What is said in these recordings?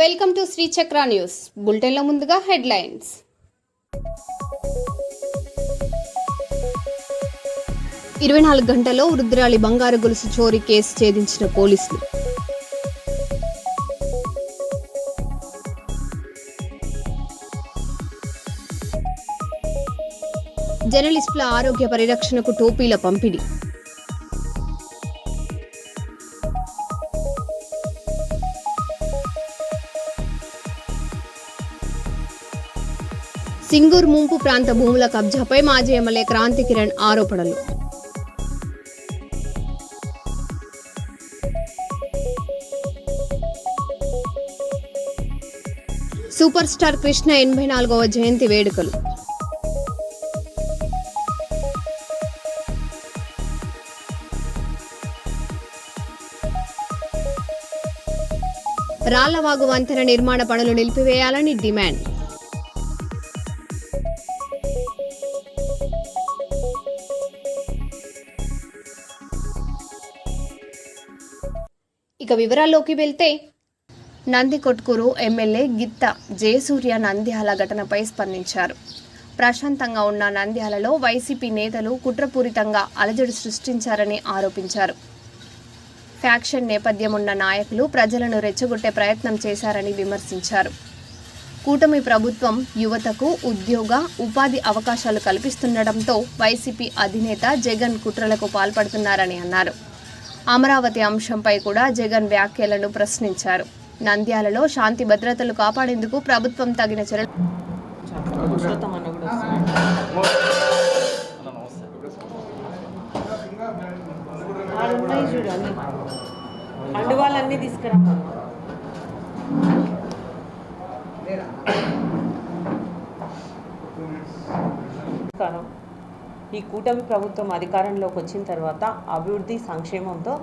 Welcome to Shri చక్ర news బులెటిన్లో ముందుగా హెడ్లైన్స్. 24 గంటల్లో వృద్ధురాలి బంగారు గొలుసు చోరీ కేసు ఛేదించిన పోలీసులు. జర్నలిస్టుల ఆరోగ్య పరిరక్షణకు టోపీల పంపిణీ. సింగూర్ ముంపు ప్రాంత భూముల కబ్జాపై మాజీ ఎమ్మెల్యే క్రాంతి కిరణ్ ఆరోపణలు. సూపర్ స్టార్ కృష్ణ 84వ జయంతి వేడుకలు. రాళ్లవాగు వంతెన నిర్మాణ పనులు నిలిపివేయాలని డిమాండ్. ఇక వివరాల్లోకి వెళ్తే, నందికొట్కూరు ఎమ్మెల్యే గిత్త జయసూర్య నంద్యాల ఘటనపై స్పందించారు. ప్రశాంతంగా ఉన్న నంద్యాలలో వైసీపీ నేతలు కుట్రపూరితంగా అలజడి సృష్టించారని ఆరోపించారు. ఫ్యాక్షన్ నేపథ్యం ఉన్న నాయకులు ప్రజలను రెచ్చగొట్టే ప్రయత్నం చేశారని విమర్శించారు. కూటమి ప్రభుత్వం యువతకు ఉద్యోగ, ఉపాధి అవకాశాలు కల్పిస్తుండటంతో వైసీపీ అధినేత జగన్ కుట్రలకు పాల్పడుతున్నారని అన్నారు. అమరావతి అంశంపై కూడా జగన్ వ్యాఖ్యలను ప్రశ్నించారు. నంద్యాలలో శాంతి భద్రతలు కాపాడేందుకు ప్రభుత్వం తగిన చర్యలు. ఈ కూటమి ప్రభుత్వం అధికారంలోకి వచ్చిన తర్వాత అభివృద్ధి సంక్షేమంతో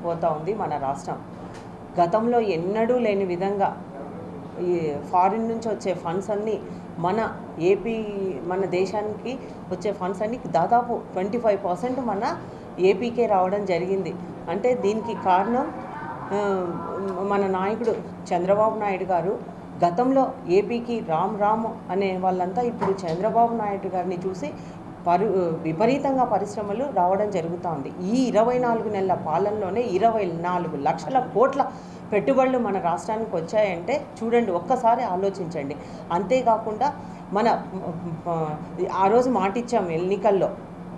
పోతూ ఉంది మన రాష్ట్రం. గతంలో ఎన్నడూ లేని విధంగా ఈ ఫారిన్ నుంచి వచ్చే ఫండ్స్ అన్నీ మన దేశానికి వచ్చే ఫండ్స్ అన్నీ దాదాపు 25% మన ఏపీకే రావడం జరిగింది. అంటే దీనికి కారణం మన నాయకుడు చంద్రబాబు నాయుడు గారు. గతంలో ఏపీకి రామ్ అనే వాళ్ళంతా ఇప్పుడు చంద్రబాబు నాయుడు గారిని చూసి విపరీతంగా పరిశ్రమలు రావడం జరుగుతూ ఉంది. ఈ 24 నెలల పాలనలోనే 24 లక్షల కోట్ల పెట్టుబడులు మన రాష్ట్రానికి వచ్చాయంటే చూడండి, ఒక్కసారి ఆలోచించండి. అంతేకాకుండా ఆ రోజు మాటిచ్చాం ఎన్నికల్లో,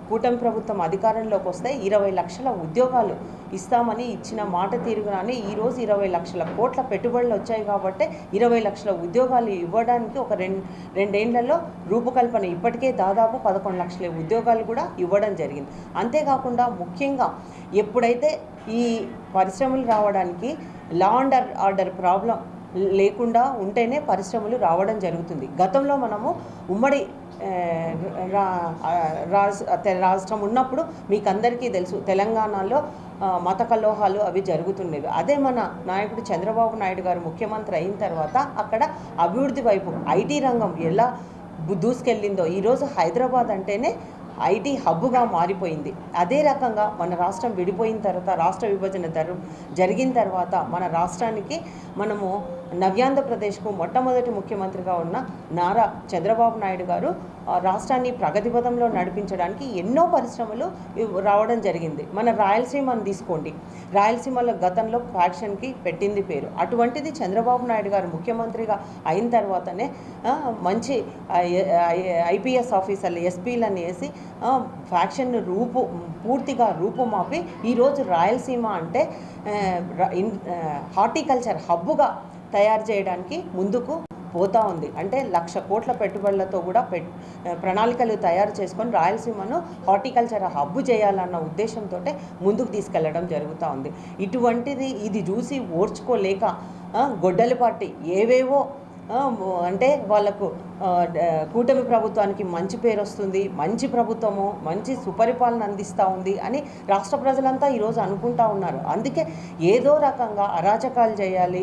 కూటమి ప్రభుత్వం అధికారంలోకి వస్తే 20 లక్షల ఉద్యోగాలు ఇస్తామని ఇచ్చిన మాట తీరుగానే ఈరోజు 20 లక్షల కోట్ల పెట్టుబడులు వచ్చాయి. కాబట్టి 20 లక్షల ఉద్యోగాలు ఇవ్వడానికి ఒక రెండేళ్లలో రూపకల్పన ఇప్పటికే దాదాపు 11 లక్షల ఉద్యోగాలు కూడా ఇవ్వడం జరిగింది. అంతేకాకుండా ముఖ్యంగా ఎప్పుడైతే ఈ పరిశ్రమలు రావడానికి లా అండ్ ఆర్డర్ ప్రాబ్లం లేకుండా ఉంటేనే పరిశ్రమలు రావడం జరుగుతుంది. గతంలో మనము ఉమ్మడి రాష్ట్రం ఉన్నప్పుడు మీకు అందరికీ తెలుసు, తెలంగాణలో మత కల్లోహాలు అవి జరుగుతుండేవి. అదే మన నాయకుడు చంద్రబాబు నాయుడు గారు ముఖ్యమంత్రి అయిన తర్వాత అక్కడ అభివృద్ధి వైపు ఐటీ రంగం ఎలా దూసుకెళ్ళిందో ఈరోజు హైదరాబాద్ అంటేనే ఐటీ హబ్గా మారిపోయింది. అదే రకంగా మన రాష్ట్రం విడిపోయిన తర్వాత, రాష్ట్ర విభజన జరిగిన తర్వాత మన రాష్ట్రానికి మనము నవ్యాంధ్రప్రదేశ్కు మొట్టమొదటి ముఖ్యమంత్రిగా ఉన్న నారా చంద్రబాబు నాయుడు గారు రాష్ట్రాన్ని ప్రగతి పథంలో నడిపించడానికి ఎన్నో పరిశ్రమలు రావడం జరిగింది. మన రాయలసీమను తీసుకోండి, రాయలసీమలో గతంలో ఫ్యాక్షన్కి పెట్టింది పేరు. అటువంటిది చంద్రబాబు నాయుడు గారు ముఖ్యమంత్రిగా అయిన తర్వాతనే మంచి ఐపీఎస్ ఆఫీసర్లు, ఎస్పీలను వేసి ఫ్యాక్షన్ను పూర్తిగా రూపుమాపి ఈరోజు రాయలసీమ అంటే హార్టికల్చర్ హబ్బుగా తయారు చేయడానికి ముందుకు పోతూ ఉంది. అంటే 1,00,000 కోట్ల పెట్టుబడులతో కూడా ప్రణాళికలు తయారు చేసుకొని రాయలసీమను హార్టికల్చర్ హబ్బు చేయాలన్న ఉద్దేశంతో ముందుకు తీసుకెళ్లడం జరుగుతూ ఉంది. ఇది చూసి ఓర్చుకోలేక గొడ్డలి పార్టీ ఏవేవో అంటే వాళ్ళకు కూటమి ప్రభుత్వానికి మంచి పేరు వస్తుంది, మంచి ప్రభుత్వము, మంచి సుపరిపాలన అందిస్తూ ఉంది అని రాష్ట్ర ప్రజలంతా ఈరోజు అనుకుంటా ఉన్నారు. అందుకే ఏదో రకంగా అరాచకాలు చేయాలి,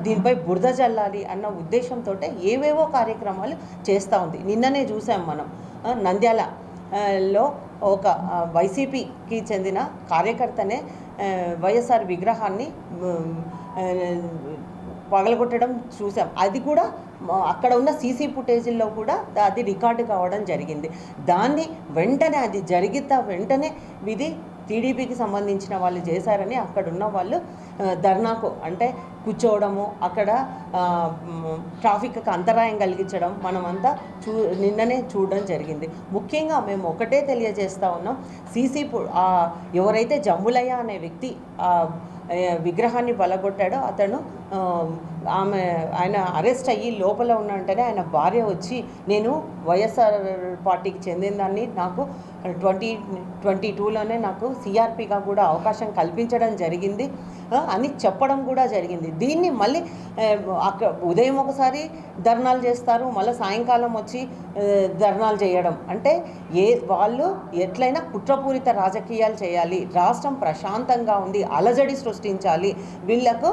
దీనిపై బురద చల్లాలి అన్న ఉద్దేశంతో ఏవేవో కార్యక్రమాలు చేస్తూ ఉంది. నిన్ననే చూసాం మనం నంద్యాలలో ఒక వైసీపీకి చెందిన కార్యకర్తనే వైఎస్ఆర్ విగ్రహాన్ని పగలగొట్టడం చూసాం. అది కూడా అక్కడ ఉన్న సీసీ ఫుటేజీల్లో కూడా అది రికార్డు కావడం జరిగింది. దాన్ని వెంటనే అది వెంటనే ఇది టీడీపీకి సంబంధించిన వాళ్ళు చేశారని అక్కడున్న వాళ్ళు ధర్నాకు అంటే కూర్చోవడము, అక్కడ ట్రాఫిక్కి అంతరాయం కలిగించడం మనమంతా నిన్ననే చూడడం జరిగింది. ముఖ్యంగా మేము ఒకటే తెలియజేస్తూ ఉన్నాం, ఎవరైతే జంబులయ్య అనే వ్యక్తి విగ్రహాన్ని బలగొట్టాడో అతను ఆయన అరెస్ట్ అయ్యి లోపల ఉన్న వెంటనే ఆయన భార్య వచ్చి నేను వైఎస్ఆర్ పార్టీకి చెందిందాన్ని, నాకు 2022లోనే నాకు సిఆర్పిగా కూడా అవకాశం కల్పించడం జరిగింది అని చెప్పడం కూడా జరిగింది. దీన్ని మళ్ళీ ఉదయం ఒకసారి ధర్నాలు చేస్తారు, మళ్ళీ సాయంకాలం వచ్చి ధర్నాలు చేయడం అంటే వాళ్ళు ఎట్లయినా కుట్రపూరిత రాజకీయాలు చేయాలి, రాష్ట్రం ప్రశాంతంగా ఉంది, అలజడి సృష్టించాలి, వీళ్ళకు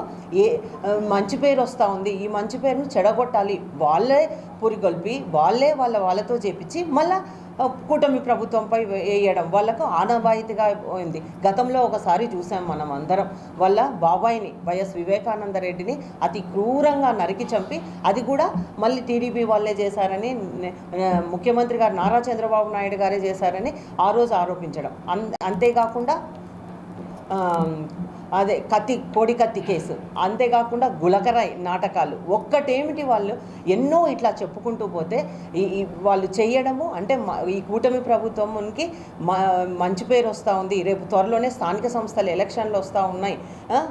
మంచి పేరు వస్తూ ఉంది, ఈ మంచి పేరును చెడగొట్టాలి, వాళ్ళే పురిగొల్పి వాళ్ళతో చేపించి మళ్ళీ కూటమి ప్రభుత్వంపై వేయడం వాళ్ళకు ఆనవాయితీగా పోయింది. గతంలో ఒకసారి చూసాం మనం అందరం, వాళ్ళ బాబాయిని వైఎస్ వివేకానంద రెడ్డిని అతి క్రూరంగా నరికి చంపి అది కూడా మళ్ళీ టీడీపీ వాళ్ళే చేశారని, ముఖ్యమంత్రి గారు నారా చంద్రబాబు నాయుడు గారే చేశారని ఆ రోజు ఆరోపించడం. అంతేకాకుండా అదే కోడి కత్తి కేసు, అంతేకాకుండా గులకరాయ్ నాటకాలు, ఒక్కటేమిటి వాళ్ళు ఎన్నో ఇట్లా చెప్పుకుంటూ పోతే వాళ్ళు చేయడము అంటే ఈ కూటమి ప్రభుత్వంకి మంచి పేరు వస్తూ ఉంది. రేపు త్వరలోనే స్థానిక సంస్థల ఎలక్షన్లు వస్తూ ఉన్నాయి,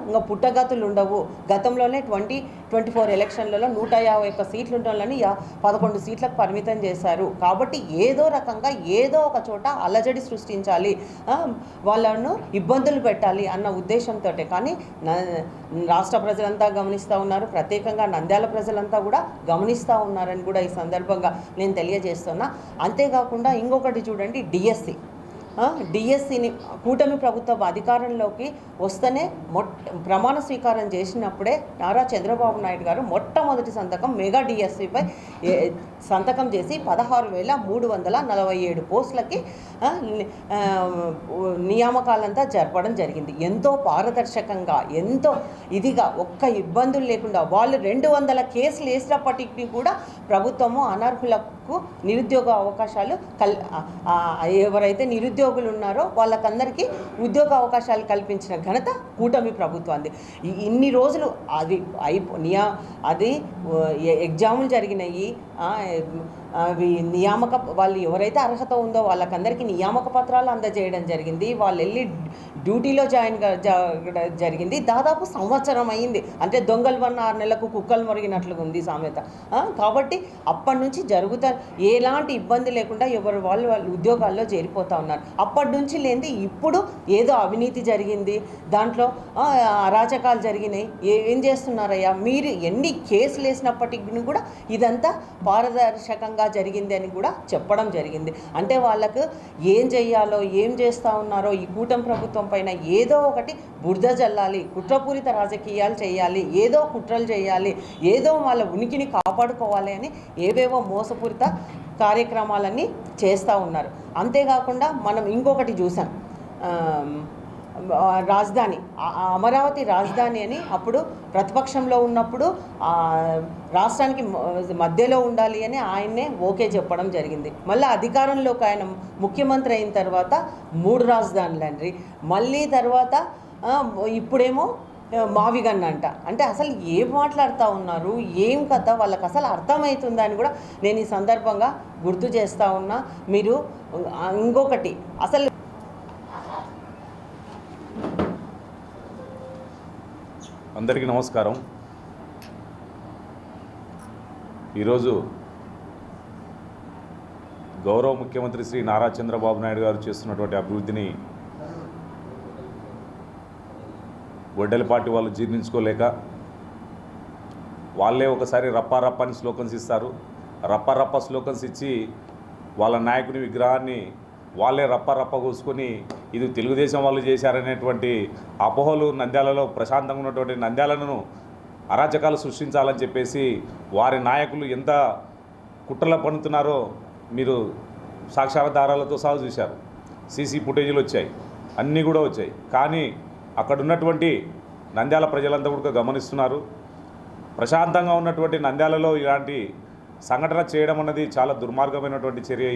ఇంకా పుట్టగతులు ఉండవు. గతంలోనే 2024 ఎలక్షన్లలో 151 సీట్లు ఉండవాలని 11 సీట్లకు పరిమితం చేశారు. కాబట్టి ఏదో రకంగా ఏదో ఒక చోట అలజడి సృష్టించాలి, వాళ్ళను ఇబ్బందులు పెట్టాలి అన్న ఉద్దేశంతో. కానీ రాష్ట్ర ప్రజలంతా గమనిస్తూ ఉన్నారు, ప్రత్యేకంగా నంద్యాల ప్రజలంతా కూడా గమనిస్తూ ఉన్నారని కూడా ఈ సందర్భంగా నేను తెలియజేస్తున్నా. అంతేకాకుండా ఇంకొకటి చూడండి, డిఎస్సిని కూటమి ప్రభుత్వం అధికారంలోకి వస్తేనే ప్రమాణ స్వీకారం చేసినప్పుడే నారా చంద్రబాబు నాయుడు గారు మొట్టమొదటి సంతకం మెగా డిఎస్సిపై సంతకం చేసి 16,347 పోస్టులకి నియామకాలంతా జరపడం జరిగింది. ఎంతో పారదర్శకంగా, ఎంతో ఇదిగా, ఒక్క ఇబ్బందులు లేకుండా వాళ్ళు 200 కేసులు వేసినప్పటికీ కూడా ప్రభుత్వము అనర్హులకు నిరుద్యోగ అవకాశాలు ఎవరైతే నిరుద్యోగులు ఉన్నారో వాళ్ళకందరికీ ఉద్యోగ అవకాశాలు కల్పించిన ఘనత కూటమి ప్రభుత్వాన్ని. ఇన్ని రోజులు అది ఎగ్జాములు జరిగినాయి, అవి వాళ్ళు ఎవరైతే అర్హత ఉందో వాళ్ళకందరికీ నియామక పత్రాలు అందజేయడం జరిగింది, వాళ్ళు వెళ్ళి డ్యూటీలో జాయిన్ జరిగింది. దాదాపు సంవత్సరం అయింది, అంటే దొంగలు 6 నెలలకు కుక్కలు మొరిగినట్లుగా ఉంది సామెత. కాబట్టి అప్పటి నుంచి ఎలాంటి ఇబ్బంది లేకుండా వాళ్ళు ఉద్యోగాల్లో చేరిపోతూ ఉన్నారు. అప్పటి నుంచి లేనిది ఇప్పుడు ఏదో అవినీతి జరిగింది, దాంట్లో అరాచకాలు జరిగినాయి, ఏం చేస్తున్నారయ్యా మీరు, ఎన్ని కేసులు వేసినప్పటికీ కూడా ఇదంతా పారదర్శకంగా జరిగింది అని కూడా చెప్పడం జరిగింది. అంటే వాళ్ళకు ఏం చెయ్యాలో, ఏం చేస్తూ ఉన్నారో ఈ కూటమి ప్రభుత్వం పైన ఏదో ఒకటి బురద జల్లాలి, కుట్రపూరిత రాజకీయాలు చేయాలి, ఏదో కుట్రలు చేయాలి, ఏదో వాళ్ళ ఉనికిని కాపాడుకోవాలి అని ఏవేవో మోసపూరిత కార్యక్రమాలన్నీ చేస్తూ ఉన్నారు. అంతేకాకుండా మనం ఇంకొకటి చూసాం, రాజధాని అమరావతి రాజధాని అని అప్పుడు ప్రతిపక్షంలో ఉన్నప్పుడు రాష్ట్రానికి మధ్యలో ఉండాలి అని ఆయన్నే ఓకే చెప్పడం జరిగింది. మళ్ళీ అధికారంలోకి ఆయన ముఖ్యమంత్రి అయిన తర్వాత 3 రాజధానులు అండి, మళ్ళీ తర్వాత ఇప్పుడేమో మావిగన్ అంట. అంటే అసలు ఏం మాట్లాడుతూ ఉన్నారు, ఏం కథ, వాళ్ళకి అసలు అర్థమవుతుందా అని కూడా నేను ఈ సందర్భంగా గుర్తు చేస్తూ ఉన్నా. మీరు ఇంకొకటి అసలు అందరికీ నమస్కారం. ఈరోజు గౌరవ ముఖ్యమంత్రి శ్రీ నారా చంద్రబాబు నాయుడు గారు చేస్తున్నటువంటి అభివృద్ధిని గొడ్డలి పార్టీ వాళ్ళు జీర్ణించుకోలేక వాళ్ళే ఒకసారి రప్పారప్పని స్లోకన్స్ ఇస్తారు, రప్ప స్లోకన్స్ ఇచ్చి వాళ్ళ నాయకుని విగ్రహాన్ని వాళ్ళే రప్ప కూసుకొని ఇది తెలుగుదేశం వాళ్ళు చేశారనేటువంటి అపోహలు నంద్యాలలో ప్రశాంతంగా ఉన్నటువంటి నంద్యాలను అరాచకాలు సృష్టించాలని చెప్పేసి వారి నాయకులు ఎంత కుట్రలు పన్నుతున్నారో మీరు సాక్ష్యాధారాలతో సహా చూశారు. సీసీ ఫుటేజీలు వచ్చాయి, అన్నీ కూడా వచ్చాయి. కానీ అక్కడ ఉన్నటువంటి నంద్యాల ప్రజలంతా కూడా గమనిస్తున్నారు. ప్రశాంతంగా ఉన్నటువంటి నంద్యాలలో ఇలాంటి సంఘటన చేయడం అన్నది చాలా దుర్మార్గమైనటువంటి చర్య.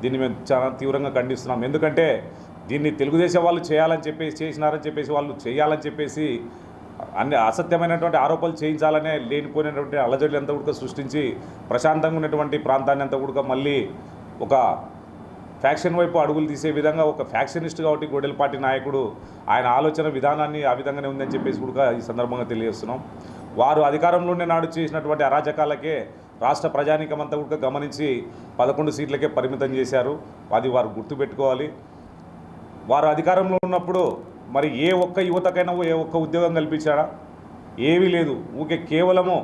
దీన్ని మేము చాలా తీవ్రంగా ఖండిస్తున్నాం. ఎందుకంటే దీన్ని తెలుగుదేశం వాళ్ళు చేయాలని చెప్పేసి చేసినారని చెప్పేసి వాళ్ళు చేయాలని చెప్పేసి అన్ని అసత్యమైనటువంటి ఆరోపణలు చేయించాలనే లేనిపోయినటువంటి అలజడులు అంతా కూడా సృష్టించి ప్రశాంతంగా ఉన్నటువంటి ప్రాంతాన్ని అంతా కూడా మళ్ళీ ఒక ఫ్యాక్షన్ వైపు అడుగులు తీసే విధంగా ఒక ఫ్యాక్షనిస్ట్ కాబట్టి గొడెలపాటి నాయకుడు ఆయన ఆలోచన విధానాన్ని ఆ విధంగానే ఉందని చెప్పేసి కూడా ఈ సందర్భంగా తెలియజేస్తున్నాం. వారు అధికారంలోనే నాడు చేసినటువంటి అరాచకాలకే రాష్ట్ర ప్రజానీకం అంతా కూడా గమనించి 11 సీట్లకే పరిమితం చేశారు. అది వారు గుర్తుపెట్టుకోవాలి. వారు అధికారంలో ఉన్నప్పుడు మరి ఏ ఒక్క యువతకైనా ఏ ఒక్క ఉద్యోగం కల్పించాడా? ఏమీ లేదు. ఊకే కేవలము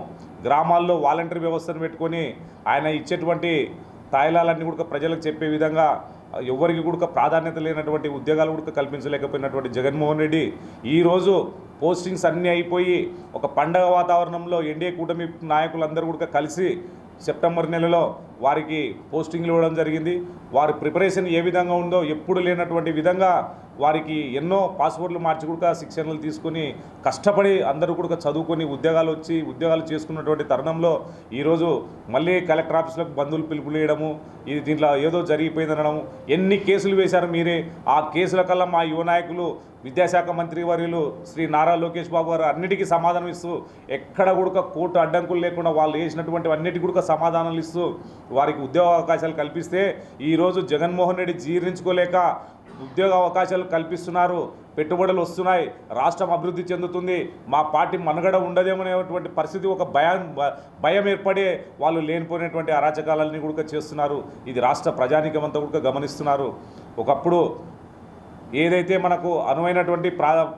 గ్రామాల్లో వాలంటీర్ వ్యవస్థను పెట్టుకొని ఆయన ఇచ్చేటువంటి తాయిలాలన్నీ కూడా ప్రజలకు చెప్పే విధంగా ఎవరికి కూడా ప్రాధాన్యత లేనటువంటి ఉద్యోగాలు కూడా కల్పించలేకపోయినటువంటి జగన్మోహన్ రెడ్డి ఈరోజు పోస్టింగ్స్ అన్నీ అయిపోయి ఒక పండగ వాతావరణంలో ఎన్డీఏ కూటమి నాయకులందరూ కూడా కలిసి సెప్టెంబర్ నెలలో వారికి పోస్టింగ్లు ఇవ్వడం జరిగింది. వారి ప్రిపరేషన్ ఏ విధంగా ఉందో ఎప్పుడు లేనటువంటి విధంగా వారికి ఎన్నో పాస్పోర్ట్లు మార్చి కూడా శిక్షణలు తీసుకొని కష్టపడి అందరూ కూడా చదువుకొని ఉద్యోగాలు చేసుకున్నటువంటి తరుణంలో ఈరోజు మళ్ళీ కలెక్టర్ ఆఫీసులకు బంధువులు పిలుపులేయడము, ఇది దీంట్లో ఏదో జరిగిపోయిందనడము. ఎన్ని కేసులు వేశారు మీరే. ఆ కేసుల కల్లా మా యువ నాయకులు విద్యాశాఖ మంత్రి వర్యులు శ్రీ నారా లోకేష్ బాబు గారు అన్నిటికీ సమాధానం ఇస్తూ ఎక్కడ కూడా కోర్టు అడ్డంకులు లేకుండా వాళ్ళు వేసినటువంటి అన్నిటికీ కూడా సమాధానాలు ఇస్తూ వారికి ఉద్యోగ అవకాశాలు కల్పిస్తే ఈరోజు జగన్మోహన్ రెడ్డి జీర్ణించుకోలేక ఉద్యోగ అవకాశాలు కల్పిస్తున్నారు, పెట్టుబడులు వస్తున్నాయి, రాష్ట్రం అభివృద్ధి చెందుతుంది, మా పార్టీ మనుగడ ఉండదేమనేటువంటి పరిస్థితి ఒక భయం ఏర్పడే వాళ్ళు లేనిపోయినటువంటి అరాచకాలన్నీ కూడా చేస్తున్నారు. ఇది రాష్ట్ర ప్రజానీకం అంతా కూడా గమనిస్తున్నారు. ఒకప్పుడు ఏదైతే మనకు అనువైనటువంటి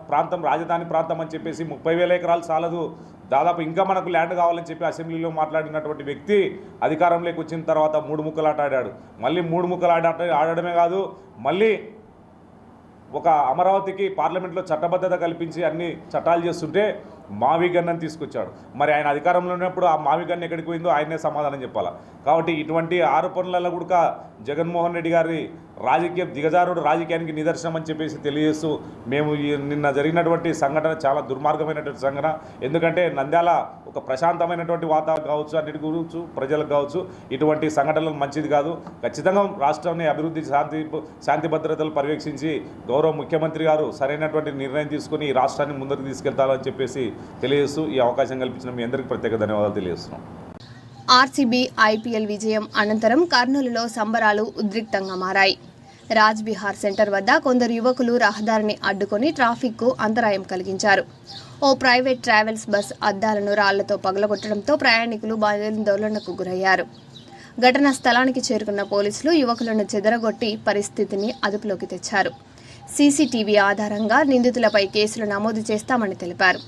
ప్రాంతం రాజధాని ప్రాంతం అని చెప్పేసి 30,000 ఎకరాలు చాలదు, దాదాపు ఇంకా మనకు ల్యాండ్ కావాలని చెప్పి అసెంబ్లీలో మాట్లాడినటువంటి వ్యక్తి అధికారంలోకి వచ్చిన తర్వాత 3 ముక్కలాట ఆడాడు. మళ్ళీ 3 ముక్కలాట ఆడడమే కాదు, మళ్ళీ ఒక అమరావతికి పార్లమెంట్లో చట్టబద్ధత కల్పించి అన్ని చట్టాలు చేస్తుంటే మావి గన్నని తీసుకొచ్చాడు. మరి ఆయన అధికారంలో ఉన్నప్పుడు ఆ మావి గన్ను ఎక్కడికి పోయిందో ఆయనే సమాధానం చెప్పాలా. కాబట్టి ఇటువంటి ఆరోపణలలో కూడా జగన్మోహన్ రెడ్డి గారి దిగజారుడు రాజకీయానికి నిదర్శనం అని చెప్పేసి తెలియజేస్తూ మేము నిన్న జరిగినటువంటి సంఘటన చాలా దుర్మార్గమైనటువంటి సంఘటన. ఎందుకంటే నంద్యాల ఒక ప్రశాంతమైనటువంటి వాతావరణం కావచ్చు, అన్నిటి గురించి ప్రజలకు కావచ్చు, ఇటువంటి సంఘటనలు మంచిది కాదు. ఖచ్చితంగా రాష్ట్రాన్ని అభివృద్ధి శాంతి భద్రతలు పర్యవేక్షించి గౌరవ ముఖ్యమంత్రి గారు సరైనటువంటి నిర్ణయం తీసుకుని ఈ రాష్ట్రాన్ని ముందుకు తీసుకెళ్తారని చెప్పేసి తెలియజేస్తూ ఈ అవకాశం కల్పించిన మీ అందరికీ ప్రత్యేక ధన్యవాదాలు తెలియజేస్తున్నాం. ఆర్సీబీ ఐపీఎల్ విజయం అనంతరం కర్నూలులో సంబరాలు ఉద్రిక్తంగా మారాయి. రాజ్ బిహార్ సెంటర్ వద్ద కొందరు యువకులు రహదారిని అడ్డుకొని ట్రాఫిక్కు అంతరాయం కలిగించారు. ఓ ప్రైవేట్ ట్రావెల్స్ బస్ అద్దాలను రాళ్లతో పగలగొట్టడంతో ప్రయాణికులు భయాందోళనకు గురయ్యారు. ఘటనా స్థలానికి చేరుకున్న పోలీసులు యువకులను చెదరగొట్టి పరిస్థితిని అదుపులోకి తెచ్చారు. సీసీటీవీ ఆధారంగా నిందితులపై కేసులు నమోదు చేస్తామని తెలిపారు.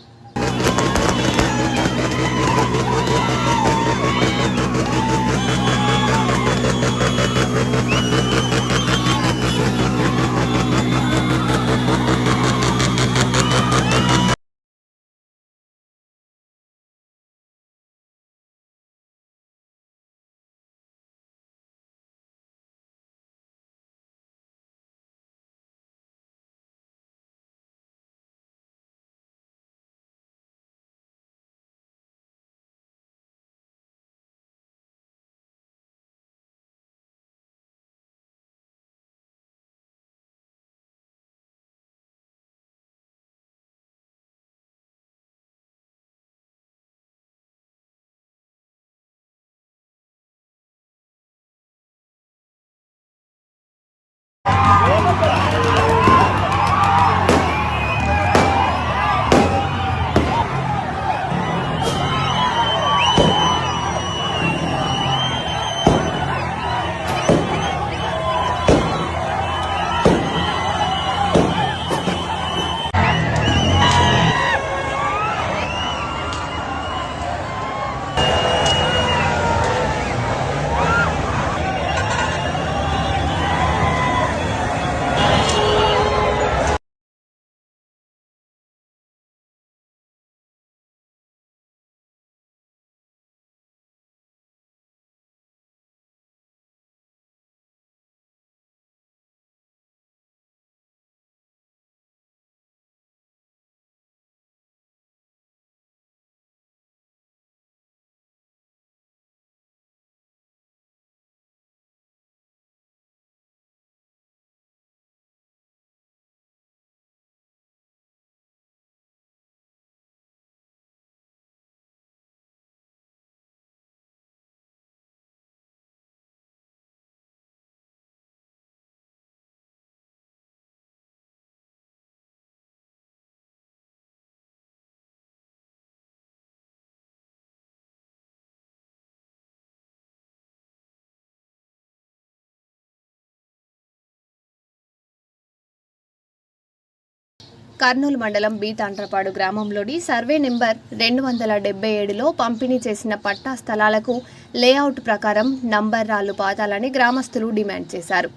కర్నూలు మండలం బి తాండ్రపాడు గ్రామంలోని సర్వే నెంబర్ 277లో పంపిణీ చేసిన పట్టా స్థలాలకు లేఅవుట్ ప్రకారం నంబర్ రాళ్లు పాతాలని గ్రామస్తులు డిమాండ్ చేశారు.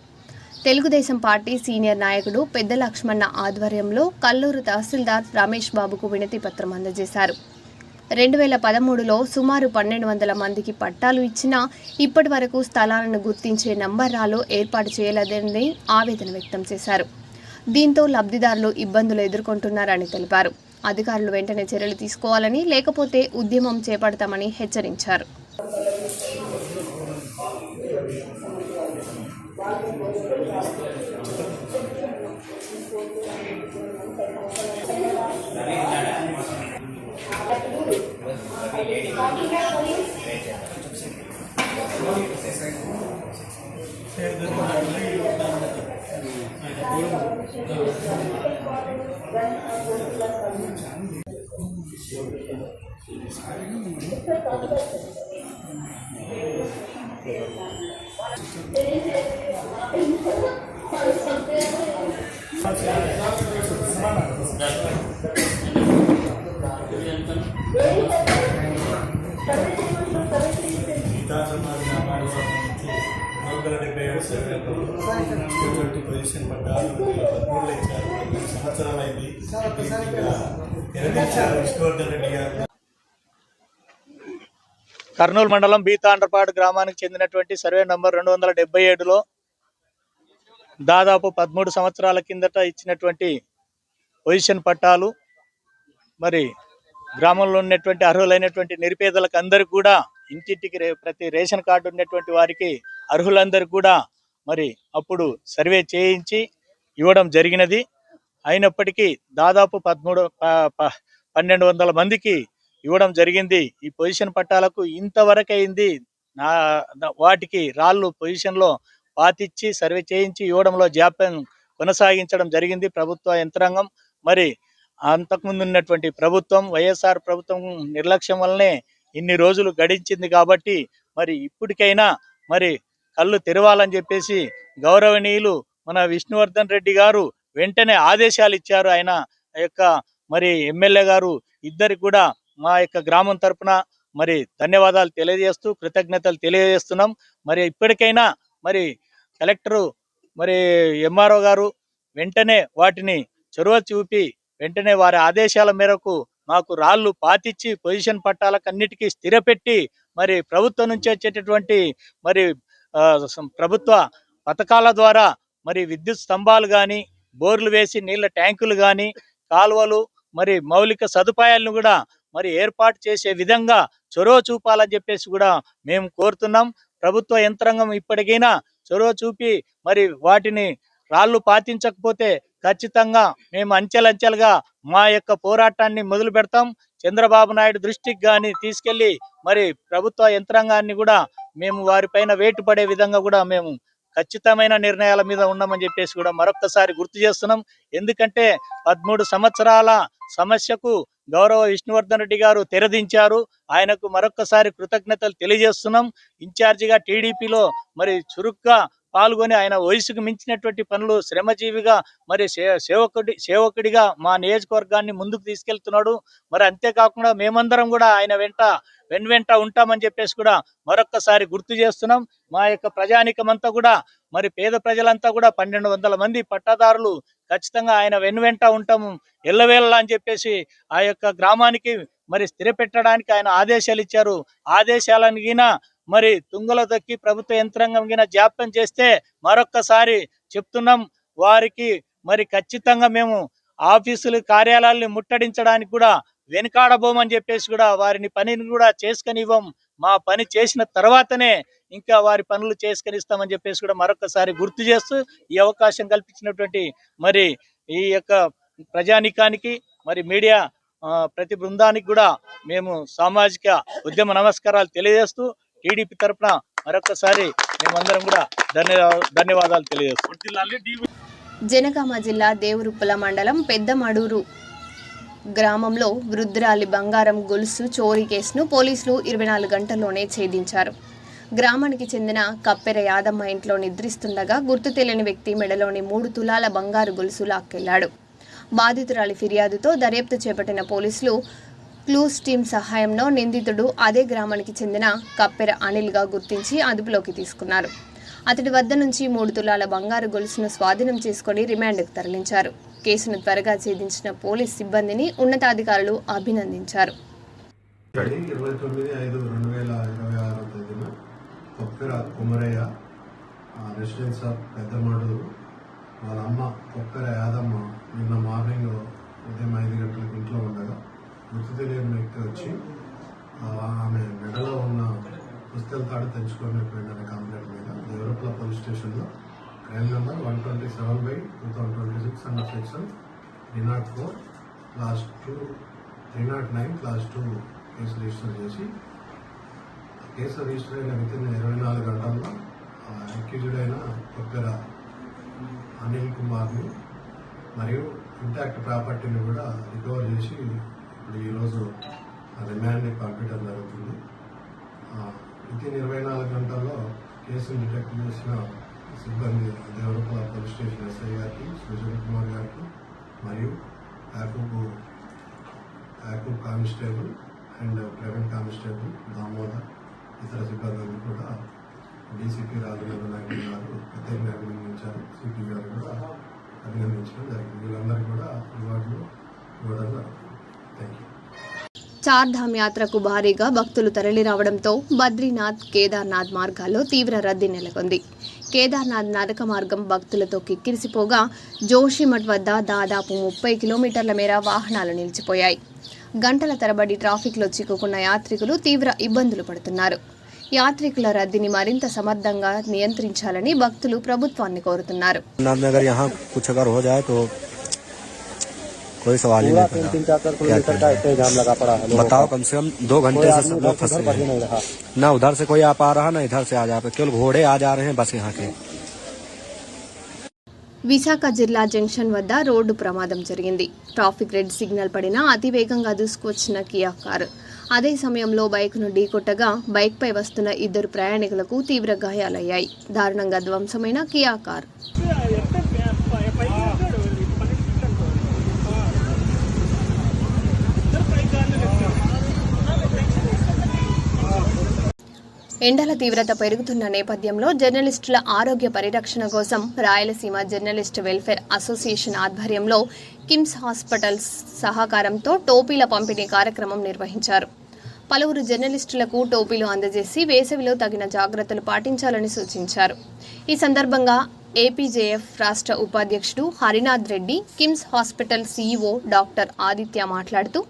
తెలుగుదేశం పార్టీ సీనియర్ నాయకుడు పెద్ద లక్ష్మణ ఆధ్వర్యంలో కల్లూరు తహసీల్దార్ రమేష్ బాబుకు వినతి పత్రం అందజేశారు. 2013లో సుమారు 1200 మందికి పట్టాలు ఇచ్చినా ఇప్పటి వరకు స్థలాలను గుర్తించే నంబర్ రాళ్లు ఏర్పాటు చేయలేదని ఆవేదన వ్యక్తం చేశారు. దీంతో లబ్ధిదారులు ఇబ్బందులు ఎదుర్కొంటున్నారని తెలిపారు. అధికారులు వెంటనే చర్యలు తీసుకోవాలని, లేకపోతే ఉద్యమం చేపడతామని హెచ్చరించారు. పొజిషన్ పడ్డారు 13 ఇచ్చారు. 13 సంవత్సరాలైంది. విష్ణువర్ధన్ రెడ్డి గారు కర్నూలు మండలం బి తాండ్రపాడు గ్రామానికి చెందినటువంటి సర్వే నంబర్ 277లో దాదాపు 13 సంవత్సరాల కిందట ఇచ్చినటువంటి పొజిషన్ పట్టాలు మరి గ్రామంలో ఉన్నటువంటి అర్హులైనటువంటి నిరుపేదలకు అందరికీ కూడా ఇంటింటికి ప్రతి రేషన్ కార్డు ఉన్నటువంటి వారికి అర్హులందరికీ కూడా మరి అప్పుడు సర్వే చేయించి ఇవ్వడం జరిగినది. అయినప్పటికీ దాదాపు 1200 మందికి ఇవ్వడం జరిగింది. ఈ పొజిషన్ పట్టాలకు ఇంతవరకు అయింది. వాటికి రాళ్ళు పొజిషన్లో పాతిచ్చి సర్వే చేయించి ఇవ్వడంలో జాప్యం కొనసాగించడం జరిగింది ప్రభుత్వ యంత్రాంగం. మరి అంతకుముందు ఉన్నటువంటి ప్రభుత్వం వైఎస్ఆర్ ప్రభుత్వం నిర్లక్ష్యం వల్లనే ఇన్ని రోజులు గడించింది. కాబట్టి మరి ఇప్పటికైనా మరి కళ్ళు తెరవాలని చెప్పేసి గౌరవనీయులు మన విష్ణువర్ధన్ రెడ్డి గారు వెంటనే ఆదేశాలు ఇచ్చారు. ఆయన యొక్క మరి ఎమ్మెల్యే గారు ఇద్దరికి కూడా మా యొక్క గ్రామం తరపున మరి ధన్యవాదాలు తెలియజేస్తూ కృతజ్ఞతలు తెలియజేస్తున్నాం. మరి ఇప్పటికైనా మరి కలెక్టరు మరి ఎంఆర్ఓ గారు వెంటనే వాటిని చొరవ చూపి వెంటనే వారి ఆదేశాల మేరకు మాకు రాళ్ళు పాతిచ్చి పొజిషన్ పట్టాలకు అన్నిటికీ స్థిరపెట్టి మరి ప్రభుత్వం నుంచి వచ్చేటటువంటి మరి ప్రభుత్వ పథకాల ద్వారా మరి విద్యుత్ స్తంభాలు కానీ, బోర్లు వేసి నీళ్ళ ట్యాంకులు కానీ, కాలువలు మరి మౌలిక సదుపాయాలను కూడా మరి ఏర్పాటు చేసే విధంగా చొరవ చూపాలని చెప్పేసి కూడా మేము కోరుతున్నాం. ప్రభుత్వ యంత్రాంగం ఇప్పటికైనా చొరవ చూపి మరి వాటిని రాళ్ళు పాతించకపోతే ఖచ్చితంగా మేము అంచెలంచెలుగా మా యొక్క పోరాటాన్ని మొదలు పెడతాం. చంద్రబాబు నాయుడు దృష్టికి కానీ తీసుకెళ్లి మరి ప్రభుత్వ యంత్రాంగాన్ని కూడా మేము వారిపైన వేటు పడే విధంగా కూడా మేము ఖచ్చితమైన నిర్ణయాల మీద ఉన్నామని చెప్పేసి కూడా మరొక్కసారి గుర్తు చేస్తున్నాం. ఎందుకంటే 13 సంవత్సరాల సమస్యకు గౌరవ విష్ణువర్ధన్ రెడ్డి గారు తెరదించారు. ఆయనకు మరొక్కసారి కృతజ్ఞతలు తెలియజేస్తున్నాం. ఇన్ఛార్జిగా టీడీపీలో మరి చురుగ్గా పాల్గొని ఆయన వయసుకు మించినటువంటి పనులు శ్రమజీవిగా మరి సేవకుడిగా మా నియోజకవర్గాన్ని ముందుకు తీసుకెళ్తున్నాడు. మరి అంతేకాకుండా మేమందరం కూడా ఆయన వెంట ఉంటామని చెప్పేసి కూడా మరొక్కసారి గుర్తు చేస్తున్నాం. మా యొక్క ప్రజానికమంతా కూడా మరి పేద ప్రజలంతా కూడా 1200 మంది పట్టాదారులు ఖచ్చితంగా ఆయన వెంట ఉంటాము ఎల్లవేళలా అని చెప్పేసి ఆ యొక్క గ్రామానికి మరి స్థిరపెట్టడానికి ఆయన ఆదేశాలు ఇచ్చారు. ఆదేశాలను గిన మరి తుంగలో దొక్కి ప్రభుత్వ యంత్రాంగం గిన జాప్యం చేస్తే మరొక్కసారి చెప్తున్నాం, వారికి మరి ఖచ్చితంగా మేము ఆఫీసులు కార్యాలయాల్ని ముట్టడించడానికి కూడా వెనుకాడబోమని చెప్పేసి కూడా వారిని పనిని కూడా చేసుకనివ్వం. మా పని చేసిన తర్వాతనే ఇంకా వారి పనులు చేసుకనిస్తామని చెప్పేసి కూడా మరొకసారి గుర్తు చేస్తూ ఈ అవకాశం కల్పించినటువంటి మరి ఈ యొక్క ప్రజానికానికి మరి మీడియా ప్రతి బృందానికి కూడా మేము సామాజిక ఉద్యమ నమస్కారాలు తెలియజేస్తూ టీడీపీ తరఫున మరొకసారి మేమందరం కూడా ధన్యవాదాలు తెలియజేస్తాం. జనగామ జిల్లా దేవరుప్పల మండలం పెద్దమడూరు గ్రామంలో వృద్ధురాలి బంగారం గొలుసు చోరీ కేసును పోలీసులు 24 గంటల్లోనే ఛేదించారు. గ్రామానికి చెందిన కప్పెర యాదమ్మ ఇంట్లో నిద్రిస్తుండగా గుర్తు తెలియని వ్యక్తి మెడలోని 3 తులాల బంగారు గొలుసు లాక్కెళ్లాడు. బాధితురాలి ఫిర్యాదుతో దర్యాప్తు చేపట్టిన పోలీసులు క్లూస్ టీం సహాయంలో నిందితుడు అదే గ్రామానికి చెందిన కప్పెర అనిల్గా గుర్తించి అదుపులోకి తీసుకున్నారు. అతడి వద్ద నుంచి 3 తులాల బంగారు గొలుసును స్వాధీనం చేసుకుని రిమాండ్కు తరలించారు. కేసును త్వరగా ఛేదించిన పోలీస్ సిబ్బందిని ఉన్నతాధికారులు అభినందించారు. 29/5/2026 తేదీన కొప్పెర కుమరయ్య రెసిడెన్స్ ఆఫ్ పెద్దమడూరు వాళ్ళ అమ్మ కొప్పెర యాదమ్మ నిన్న మార్నింగ్ ఉదయం 5 గంటలకు ఇంట్లో ఉండగా గుర్తు తెలియని వ్యక్తి వచ్చి ఆమె మెడలో ఉన్న పుస్తల తాడు తెంచుకొని పోయిందనే కంప్లైంట్ మీద దేవరపల్లి పోలీస్ స్టేషన్లో crime number 127/2026 under section 309 class 2 case register చేసి కేసు రిజిస్టర్ అయిన వితిన్ 24 గంటల్లో అక్యూజ్డ్ అయిన కొప్పెర అనిల్ కుమార్ని మరియు ఇంటాక్ట్ ప్రాపర్టీని కూడా రికవర్ చేసి ఇప్పుడు ఈరోజు రిమాండ్ని పంపించడం జరుగుతుంది. వితిన్ 24 గంటల్లో కేసును డిటెక్ట్ చేసిన సిబ్బంది దేవరపల్లి పోలీస్ స్టేషన్ ఎస్ఐ గారికి, సుజన్ కుమార్ గారికి మరియు Yakub constable and private constable Damodar ఇతర సిబ్బందిని కూడా డీసీపీ రాజేంద్ర నాయుడు గారు ప్రత్యేకంగా అభినందించారు. సిపి గారు కూడా అభినందించడం జరిగింది. వీళ్ళందరికీ కూడా రివార్డులు ఇవ్వడం జరుగుతుంది. Thank you. చార్ధామ్ యాత్రకు భారీగా భక్తులు తరలిరావడంతో బద్రీనాథ్, కేదార్నాథ్ మార్గాల్లో తీవ్ర రద్దీ నెలకొంది. కేదార్నాథ్ నడక మార్గం భక్తులతో కిక్కిరిసిపోగా జోషిమఠ్ వద్ద దాదాపు 30 కిలోమీటర్ల మేర వాహనాలు నిలిచిపోయాయి. గంటల తరబడి ట్రాఫిక్లో చిక్కుకున్న యాత్రికులు తీవ్ర ఇబ్బందులు పడుతున్నారు. యాత్రికుల రద్దీని మరింత సమర్థంగా నియంత్రించాలని భక్తులు ప్రభుత్వాన్ని కోరుతున్నారు. कोई सवाल ही नहीं बताओ, कम से कम 2 घंटे से सब लोग फंसे हैं। ना उधर से कोई आ पा रहा, ना इधर से आ जा, केवल घोड़े आ जा रहे हैं बस यहाँ के। విశాఖ జిల్లా జంక్షన్ వద్ద రోడ్డు ప్రమాదం జరిగింది. ట్రాఫిక్ రెడ్ సిగ్నల్ పడినా అతివేగంగా దూసుకువచ్చిన కియా కారు అదే సమయంలో బైక్ను ఢీకొట్టగా బైక్పై వస్తున్న 2 ప్రయాణికులకు తీవ్ర గాయాలయ్యాయి. దారుణంగా ధ్వంసమైన కియా కారు ఎండల తీవ్రత పెరుగుతున్న నేపథ్యంలో జర్నలిస్టుల ఆరోగ్య పరిరక్షణ కోసం రాయలసీమ జర్నలిస్ట్ వెల్ఫేర్ అసోసియేషన్ ఆధ్వర్యంలో కిమ్స్ హాస్పిటల్స్ సహకారంతో టోపీల పంపిణీ కార్యక్రమం నిర్వహించారు. పలువురు జర్నలిస్టులకు టోపీలు అందజేసి వేసవిలో తగిన జాగ్రత్తలు పాటించాలని సూచించారు. ఈ సందర్భంగా ఏపీజేఎఫ్ రాష్ట్ర ఉపాధ్యక్షుడు Harinath Reddy, KIMS hospital CEO doctor Aditya మాట్లాడుతూ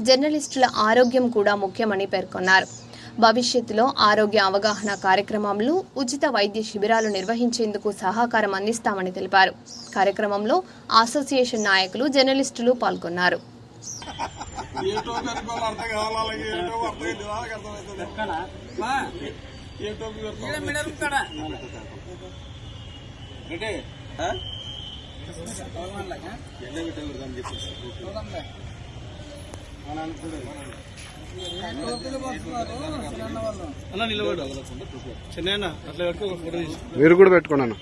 జర్నలిస్టుల ఆరోగ్యం కూడా ముఖ్యమని పేర్కొన్నారు. భవిష్యత్తులో ఆరోగ్య అవగాహన కార్యక్రమాలు, ఉచిత వైద్య శిబిరాలు నిర్వహించేందుకు సహకారం అందిస్తామని తెలిపారు. కార్యక్రమంలో అసోసియేషన్ నాయకులు, జర్నలిస్టులు పాల్గొన్నారు. మీరు కూడా పెట్టుకోండి అన్న.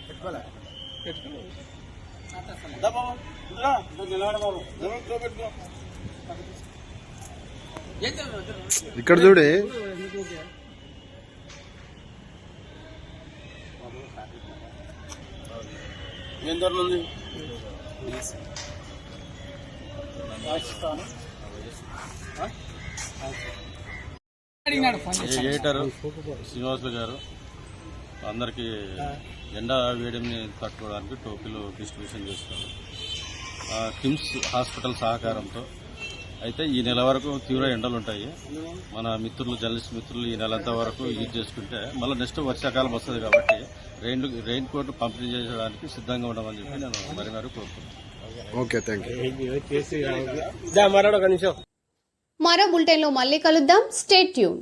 ఇక్కడ చూడే ఏం ధరలు ఎడిటర్ శ్రీనివాసులు గారు అందరికీ ఎండా వేడిని తట్టుకోవడానికి టోపీలు డిస్ట్రిబ్యూషన్ చేస్తున్నారు. కిమ్స్ హాస్పిటల్ సహకారంతో. అయితే ఈ నెల వరకు తీవ్ర ఎండలు ఉంటాయి. మన మిత్రులు, జర్నలిస్ట్ మిత్రులు ఈ నెలంతా వరకు యూజ్ చేసుకుంటే మళ్ళీ నెక్స్ట్ వర్షాకాలం వస్తుంది కాబట్టి రెయిన్ కోట్ పంపిణీ చేయడానికి సిద్ధంగా ఉండమని చెప్పి నేను మరి కోరుకుంటున్నాను. Okay, thank you. మరో బులెటిన్లో మళ్ళీ కలుద్దాం. Stay tune.